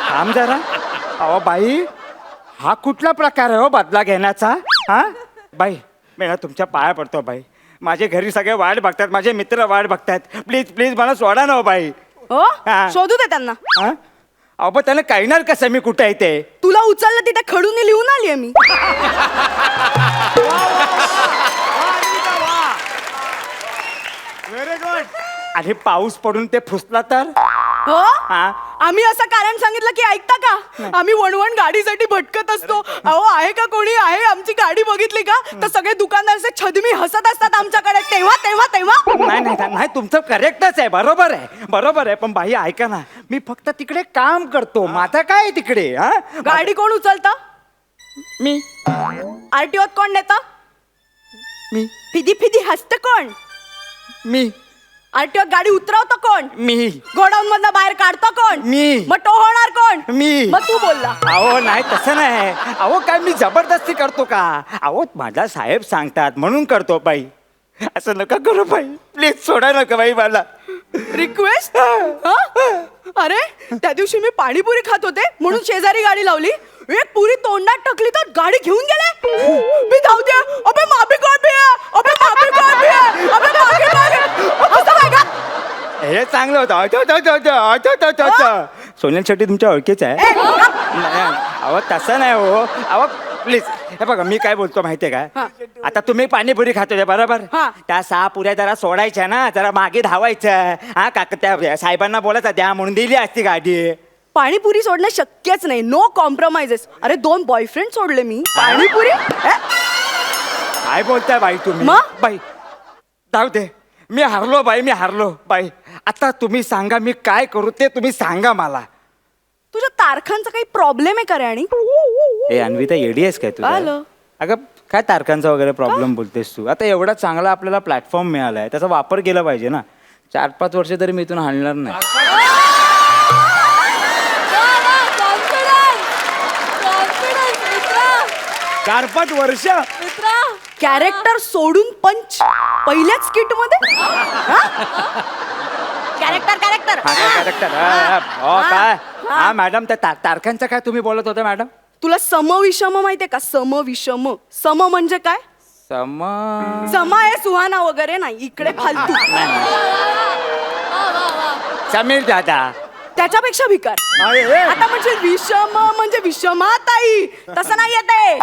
थांब जरा. अहो बाई, हा कुठला प्रकार आहे हो बदला घेण्याचा? हा बाई, मी ना तुमच्या पाया पडतो बाई. माझे घरी सगळे वाट बघतात, माझे मित्र वाट बघतात. प्लीज प्लीज मला सोडा ना हो बाई. हो, हा. शोधू दे त्यांना. हा? अहो पण त्याला कळणार कसं मी कुठे आहे ते? तुला उचललं तिथे खडून लिहून आलीये मी. Very good. आणि पाऊस पडून ते फुसला तर? हो हा. आम्ही असं कारण सांगितलं की ऐकता का आम्ही वणवण गाडीसाठी भटकत असतो अहो आहे का कोणी आहे आमची गाडी बघितली का तर सगळे दुकानदार असे छदमी हसत असतात आमच्याकडे तेव्हा तेव्हा तेव्हा नाही नाही नाही तुमचं करेक्टच आहे बरोबर आहे पण बाई ऐका ना मी फक्त तिकडे काम करतो माझं काय आहे तिकडे हा गाडी कोण उचलता मी आरटीओत कोण नेता मी फिदी फिदी हसत कोण मी आरटीओत गाडी उतरवतं कोण मी गोडाऊन मधनं बाहेर काढतो कोण मी. मग तो होणार कोण मी. मग तू बोलला अहो नाही तसं नाही अहो काय मी जबरदस्ती करतो का अहो माझा साहेब सांगतात म्हणून करतो बाई असं नका करू बाई प्लीज सोडा नका बाई मला रिक्वेस्ट अरे त्या दिवशी मी पाणीपुरी खात होते म्हणून शेजारी गाडी लावली एक पुरी तोंडात टाकली तर गाडी घेऊन गेले मी धावते अबे माफी कोण भी है अबे माफी कोण भी है अबे मागे मागे असं काय का हे चांगलं होतं सोनल शेट्टी तुमच्या ओळखीच आहे नाही, अहो तसं नाही हो अहो प्लीज हे बघा मी काय बोलतो माहितीये का आता तुम्ही पाणीपुरी खातो बरोबर हा. त्या 6 पुऱ्या जरा सोडायच्या ना जरा मागे धावायचं हा काका त्या साहेबांना बोलायचं द्या म्हणून दिली असती गाडी पाणीपुरी सोडणं शक्यच नाही नो कॉम्प्रोमाइजेस अरे 2 बॉयफ्रेंड सोडले मी पाणीपुरी काय बोलताय बाई तुम्ही मग? बाई जाऊ दे मी हारलो बाई आता तुम्ही सांगा मी काय करू ते तुम्ही सांगा मला तुझ्या तारखांचा काही प्रॉब्लेम आहे का रे आणि ए अन्विता येडी आहेस काय तुझ्या आलं. अगं काय तारखांचा वगैरे प्रॉब्लेम बोलतेस तू आता एवढा चांगला आपल्याला प्लॅटफॉर्म मिळालाय त्याचा वापर केला पाहिजे ना 4-5 वर्ष तरी मी इथून हालणार नाही चार 5 वर्ष कॅरेक्टर सोडून पंच पहिल्याच किट मध्ये कॅरेक्टर हा काय कॅरेक्टर काय हा मॅडम त्या तारखांचं काय तुम्ही बोलत होता मॅडम तुला समविषम माहितीये का समविषम सम म्हणजे काय समा आहे सुहाना वगैरे नाही इकडे फालतू समीर दादा त्याच्यापेक्षा भिकार आता म्हणजे विषम म्हणजे विषमाताई तसं नाही येते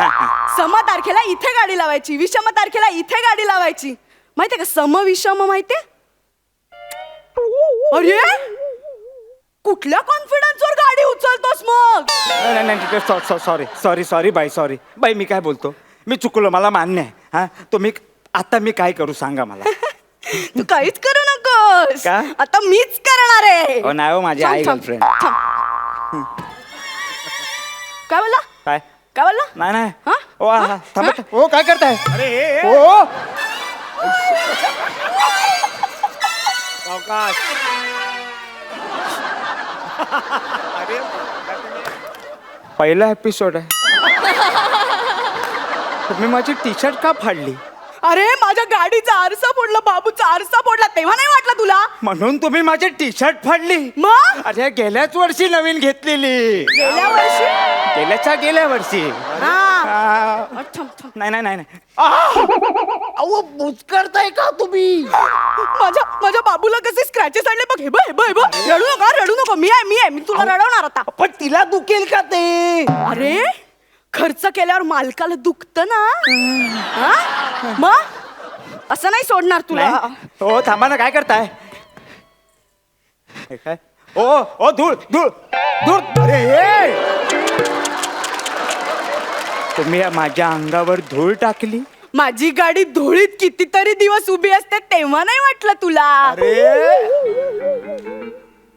सम तारखेला इथे गाडी लावायची विषम तारखेला इथे गाडी लावायची माहितीये का सम विषम माहितीये अरे कुठल्या कॉन्फिडन्सवर गाडी उचलतोस मग सॉरी बाई मी काय बोलतो मी चुकलो मला मान्य आहे हा तुम्ही आता मी काय करू सांगा मला तू काहीच करू नकोस का? आता मीच करणार आहे हो नाही हो माझी आई थांब, गर्लफ्रेंड थांब. काय बोलला काय काय बोलला नाही हा? ओ हा? थांबा हो काय करताय अरे हो अवकाश पहिला एपिसोड आहे तुम्ही माझी टी शर्ट का फाडली अरे माझ्या गाडीचा आरसा फोडला बाबूचा आरसा फोडला तेव्हा नाही वाटला तुला म्हणून तुम्ही माझी टी शर्ट फाडली मग अरे गेल्याच वर्षी नवीन घेतलेली गेल्या वर्षी गेल्या वर्षी हा. थांब, थांब. नाही अहो बुचकरताय का तुम्ही माझ्या बाबूला कसे स्क्रॅचेस आणले बघ हे बघ रडू नको मी आहे मी तुला रडवणार आता पण तिला दुखेल का ते अरे खर्च केल्यावर मालकाला दुखत ना हा? मग असं नाही सोडणार तुला हो थांबा ना काय करताय हे काय ओ धूळ अरे तुम्ही माझ्या अंगावर धूळ टाकली माझी गाडी धुळीत कितीतरी दिवस उभी असते तेव्हा नाही वाटलं तुला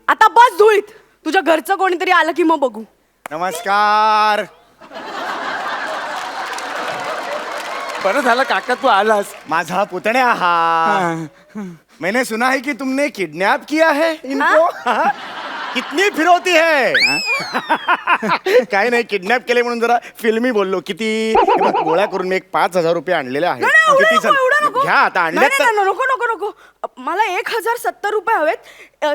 आता बस धुळीत तुझ्या घरचं कोणीतरी आलं की मग बघू नमस्कार बरं झालं काका तू आलास माझा पुतण्या हा मैंने सुना है कि तुमने किडनैप किया है इनको हाँ? कितनी फिरवती है काही नाही किडनॅप केले म्हणून जरा फिल्मी बोललो किती हे बघ, गोळा करून मी एक 5,000 रुपये आणलेले आहेत किती एवढं नको. घ्या आता आणले नाही, नाही, नको मला 1,070 रुपये हवेत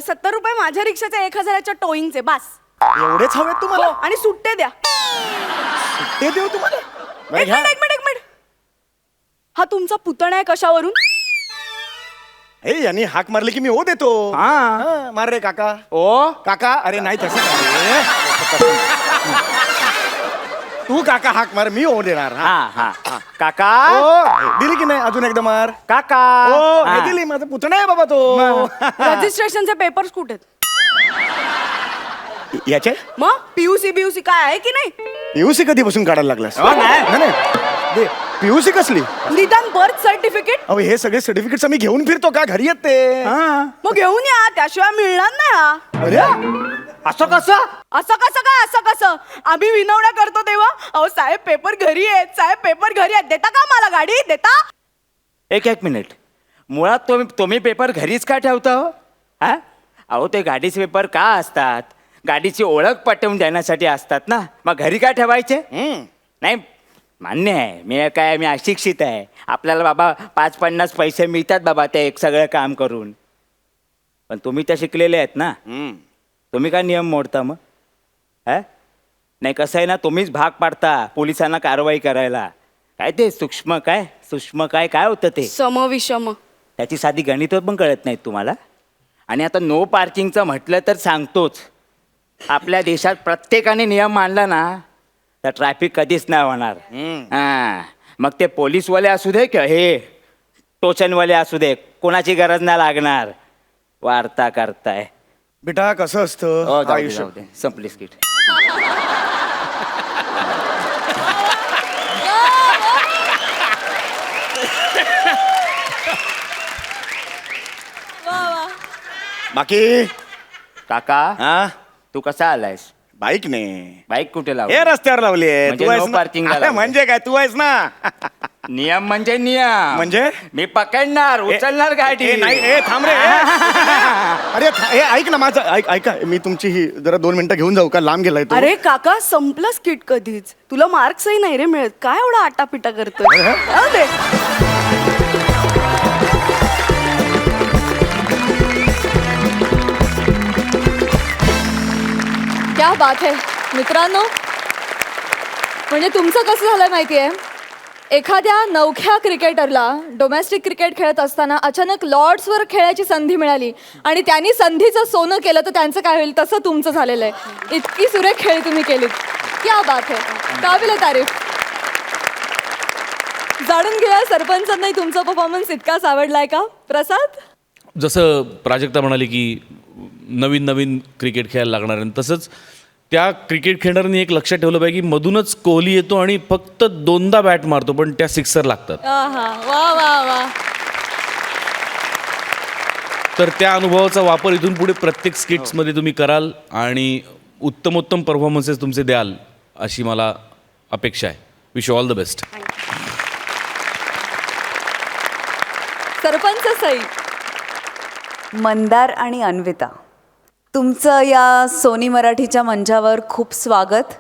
70 रुपये माझ्या रिक्षाच्या 1,000च्या टोईंगचे बस एवढेच हवेत तुम्हाला आणि सुट्टे द्या ते देऊ तुम्हाला बरं, एक घ्या. मिनिट हा तुमचा पुतणा आहे कशावरून ए यांनी हाक मारली की मी हो देतो हा. मार रे काका ओ काका अरे नाही तसं नाही. तू काका हाक मार मी हो देणार हा. हा काका ओ, दिली की नाही अजून एकदा मार काका हो हे हा. दिली माझा पुतणा आहे बाबा तो रजिस्ट्रेशनचे पेपर्स कुठे आहेत? याचे मग पीयूसी बीयूसी काय आहे की नाही? पीयूसी कधीपासून काढायला लागलास? नाही पीयूसी कसली? निदान बर्थ सर्टिफिकेट अहो हे सगळे सर्टिफिकेट्स मी घेऊन फिरतो का घरी येत ते? मग घेऊन या, त्याशिवाय मिळणार नाही हा. अरे असं कसं? असं कसं काय, असं कसं? आम्ही विनवण्या करतो तेव्हा अहो साहेब पेपर घरी आहेत, साहेब पेपर घरी आहेत, देता का मला गाडी देता? एक मिनिट, मुळात तुम्ही पेपर घरीच का ठेवता हो? हा अहो ते गाडीचे पेपर का असतात? गाडीची ओळख पटवून देण्यासाठी असतात ना, मग घरी काय ठेवायचे? नाही मान्य आहे, मी अशिक्षित आहे, आपल्याला बाबा 5-50 पैसे मिळतात बाबा ते एक सगळं काम करून, पण तुम्ही तर शिकलेले आहेत ना, तुम्ही काय नियम मोडता मग? हा नाही कसं आहे ना, तुम्हीच भाग पाडता पोलिसांना कारवाई करायला. काय ते सूक्ष्म काय होतं ते? समविषम. त्याची साधी गणितं पण कळत नाहीत तुम्हाला. आणि आता नो पार्किंगचं म्हटलं तर सांगतोच, आपल्या देशात प्रत्येकाने नियम मानला ना तर ट्रॅफिक कधीच नाही होणार. मग ते पोलीसवाले असू दे किंवा हे टोचनवाले असू दे, कोणाची गरज नाही लागणार. वार्ता करताय बेटा कसं असतं आयुष्य? संपली स्किट. बाकी काका हा तू कसा आलायस? बाईक ने बाईक कुठे लावली? हे रस्त्यावर लावली आहे. म्हणजे तू आहेस no ना? parking ला अरे लावली. म्हणजे काय, तू आहेस ना? नियम म्हणजे नियम. म्हणजे? मी पकडणार, उचलणार गाडी. ए, नाही थांब रे अरे हे ऐक ना माझं, ऐका मी तुमची ही जरा 2 मिनिटं घेऊन जाऊ का? लांब गेलाय तू. अरे काका संपलं स्किट कधीच, तुला मार्क्सही नाही रे मिळत, काय एवढा आटापिटा करतोय? जाऊ दे. क्या बात आहे मित्रांनो. म्हणजे तुमचं कसं झालं माहिती आहे, एखाद्या नवख्या क्रिकेटरला डोमेस्टिक क्रिकेट खेळत असताना अचानक लॉर्ड्सवर खेळायची संधी मिळाली आणि त्यांनी संधीचं सोनं केलं, तर त्यांचं काय होईल तसं तुमचं झालेलं आहे. इतकी सुरेख खेळ तुम्ही केलीत. क्या बात आहे, काबिल तारीफ. जाणून घ्या सरपंचांनाही तुमचा परफॉर्मन्स इतकाच आवडलाय का प्रसाद? जसं प्राजक्ता म्हणाली की नवीन नवीन क्रिकेट खेळायला लागणार आहे, तसंच त्या क्रिकेट खेळणाऱ्यांनी एक लक्षात ठेवलं पाहिजे की मधूनच कोहली येतो आणि फक्त 2दा बॅट मारतो, पण त्या सिक्सर लागतात. आहा, वा वा वा. तर त्या अनुभवाचा वापर इथून पुढे प्रत्येक स्किट्समध्ये तुम्ही कराल आणि उत्तमोत्तम परफॉर्मन्सेस तुमचे द्याल अशी मला अपेक्षा आहे. Wish you all the best. Sarpanch Sai. Mandar आणि अन्विता, तुमचं या सोनी मराठीच्या मंचावर खूप स्वागत.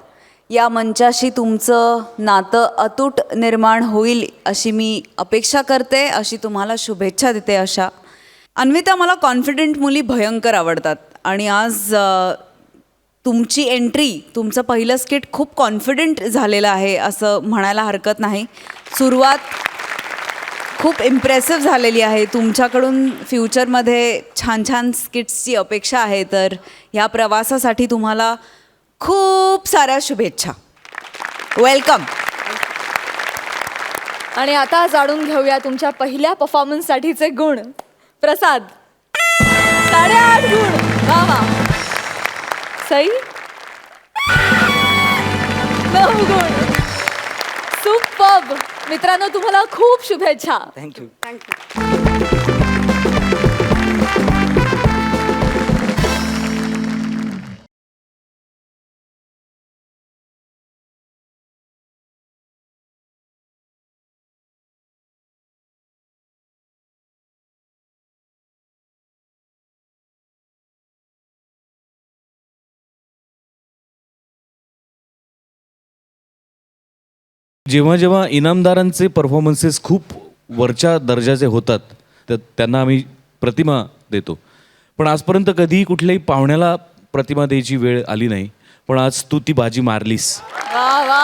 या मंचाशी तुमचं नातं अतूट निर्माण होईल अशी मी अपेक्षा करते, अशी तुम्हाला शुभेच्छा देते. अशा अन्विता, मला कॉन्फिडंट मुली भयंकर आवडतात आणि आज तुमची एंट्री, तुमचं पहिलं स्किट खूप कॉन्फिडंट झालेलं आहे असं म्हणायला हरकत नाही. सुरुवात खूप इम्प्रेसिव्ह झालेली आहे. तुमच्याकडून फ्युचरमध्ये छान छान स्किट्सची अपेक्षा आहे, तर ह्या प्रवासासाठी तुम्हाला खूप साऱ्या शुभेच्छा. वेलकम. आणि आता जाणून घेऊया तुमच्या पहिल्या परफॉर्मन्ससाठीचे गुण. प्रसाद 8.5 गुण. वा वा. सई 9 गुण. सुपर्ब. मित्रांनो तुम्हाला खूप शुभेच्छा. थँक्यू. जेव्हा जेव्हा इनामदारांचे परफॉर्मन्सेस खूप वरच्या दर्जाचे होतात तर त्यांना आम्ही प्रतिमा देतो, पण आजपर्यंत कधीही कुठल्याही पाहुण्याला प्रतिमा द्यायची वेळ आली नाही, पण आज तू ती बाजी मारलीस. वा वा.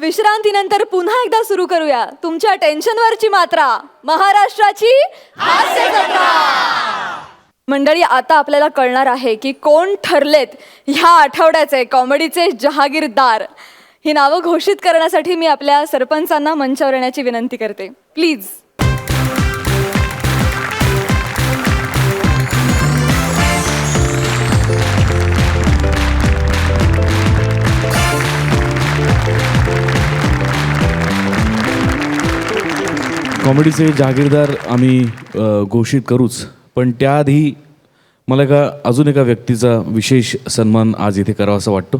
विश्रांतीनंतर पुन्हा एकदा सुरू करूया तुमच्या टेन्शनवरची मात्रा, महाराष्ट्राची हास्य जत्रा. मंडळी, आता आपल्याला कळणार आहे की कोण ठरलेत ह्या आठवड्याचे कॉमेडीचे जहागीरदार. ही नावं घोषित करण्यासाठी मी आपल्या सरपंचांना मंचावर येण्याची विनंती करते, प्लीज. कॉमेडीचे जहागीरदार आम्ही घोषित करूच, पण त्याआधी मला अजून एका व्यक्तीचा विशेष सन्मान आज इथे करावा असं वाटतो.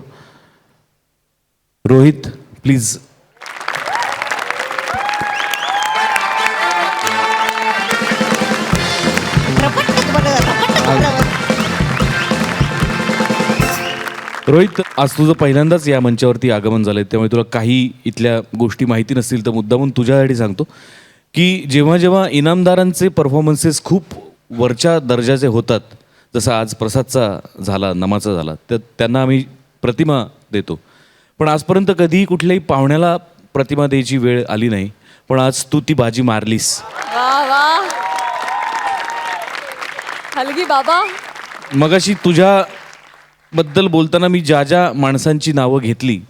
रोहित, प्लीज. रोहित, आज तुझं पहिल्यांदाच या मंचावरती आगमन झालंय, त्यामुळे तुला काही इथल्या गोष्टी माहिती नसतील तर मुद्दामून तुझ्यासाठी सांगतो की जेव्हा जेव्हा इनामदारांचे परफॉर्मन्सेस खूप वरच्या दर्जाचे होतात, जसं आज प्रसादचा झाला, नमाचा झाला, तर त्यांना आम्ही प्रतिमा देतो. पण आजपर्यंत कधीही कुठल्याही पाहुण्याला प्रतिमा द्यायची वेळ आली नाही, पण आज तू ती बाजी मारलीस. वा वा, हलगी बाबा. मगाशी तुझ्याबद्दल बोलताना मी ज्या ज्या माणसांची नावं घेतली,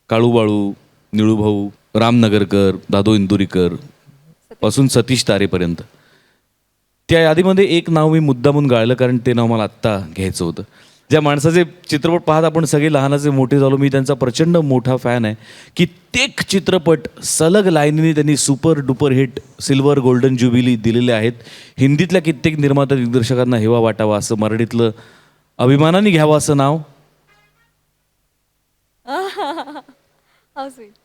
काळूबाळू, निळूभाऊ, रामनगरकर, दादो इंदुरीकर पासून सतीश तारेपर्यंत, त्या यादीमध्ये एक नाव मी मुद्दामून गाळलं, कारण ते नाव मला आत्ता घ्यायचं होतं. ज्या माणसाचे चित्रपट पाहत आपण सगळे लहानाचे मोठे झालो, मी त्यांचा प्रचंड मोठा फॅन आहे. कित्येक चित्रपट सलग लाईनीने त्यांनी super duper hit, silver, golden jubilee दिलेले आहेत. हिंदीतल्या कित्येक निर्माता दिग्दर्शकांना हेवा वाटावा असं, मराठीतलं अभिमानाने घ्यावं असं नाव. How sweet.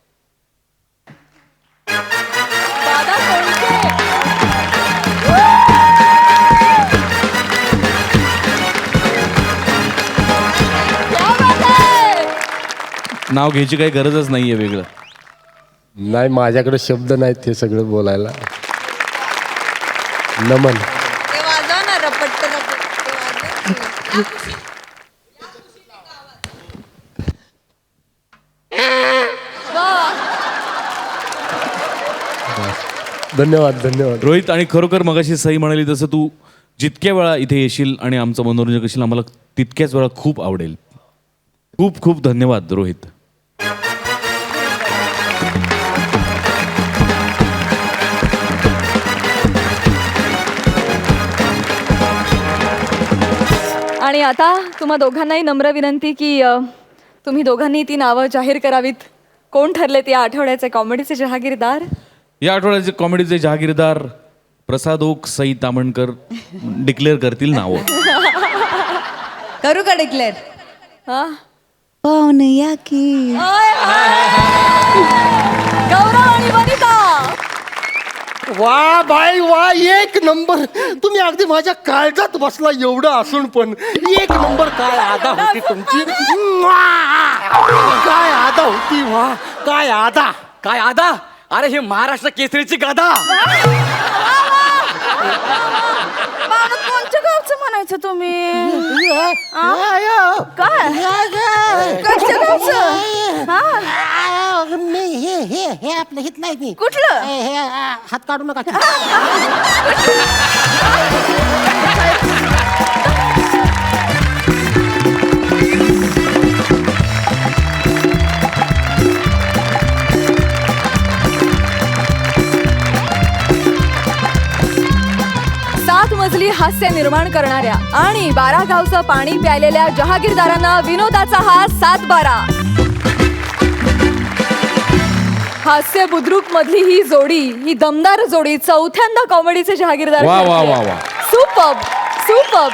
दादा कोणते? क्या बात है? नाव घ्यायची काही गरजच नाहीये वेगळं. नाही, माझ्याकडे शब्द नाहीत हे सगळं बोलायला. नमन. धन्यवाद, धन्यवाद. रोहित, आणि खरोखर मगाशी सई म्हणाली तसं तू जितक्या वेळा इथे येशील आणि आमचं मनोरंजन करशील, आम्हाला तितक्याच वेळा खूप आवडेल. खूप खूप धन्यवाद रोहित. आणि आता तुम्हा दोघांनाही नम्र विनंती की तुम्ही दोघांनी ती नावं जाहीर करावीत. कोण ठरलेत या आठवड्याचे कॉमेडीचे जहागीरदार? या आठवड्याचे कॉमेडीचे जहागीरदार प्रसाद ओक, सई तामणकर डिक्लेअर करतील नावं. करू का डिक्लेअर? हा? पाहुण या की. गौरव आणि वनिता. वा बाई वा, एक नंबर. तुम्ही अगदी माझ्या काळजात बसला एवढं असून पण एक नंबर. काय आदा होती तुमची, काय आदा होती. वा, काय आदा, काय आदा? अरे हे महाराष्ट्र केसरीची गादा. बाबा, कोणत्या गावचं म्हणायचं तुम्ही? काय? कोणत्या गावचं? हे आपलं हित नाही मी. कुठलं? हे हात काढू नका. मजली हास्य निर्माण करणाऱ्या आणि 12 गावचं पाणी प्यायलेल्या जहागीरदारांना विनोदाचा हा 7-12. हास्य बुद्रुक मधली ही जोडी, ही दमदार जोडी चौथ्यांदा कॉमेडीचे जहागीरदार. वा वा वा वा, सुपर्ब सुपर्ब.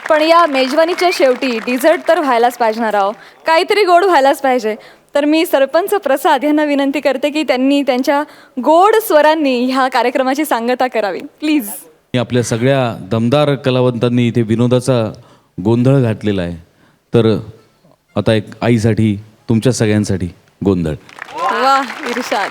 पण या मेजवानीच्या शेवटी डिझर्ट तर व्हायलाच पाहिजे राव, काहीतरी गोड व्हायलाच पाहिजे. तर मी सरपंच प्रसाद यांना विनंती करते की त्यांनी त्यांच्या गोड स्वरांनी ह्या कार्यक्रमाची सांगता करावी, प्लीज. आपल्या सगळ्या दमदार कलावंतांनी इथे विनोदाचा गोंधळ घातलेला आहे, तर आता एक आईसाठी, तुमच्या सगळ्यांसाठी गोंधळ. वा इर्षाद.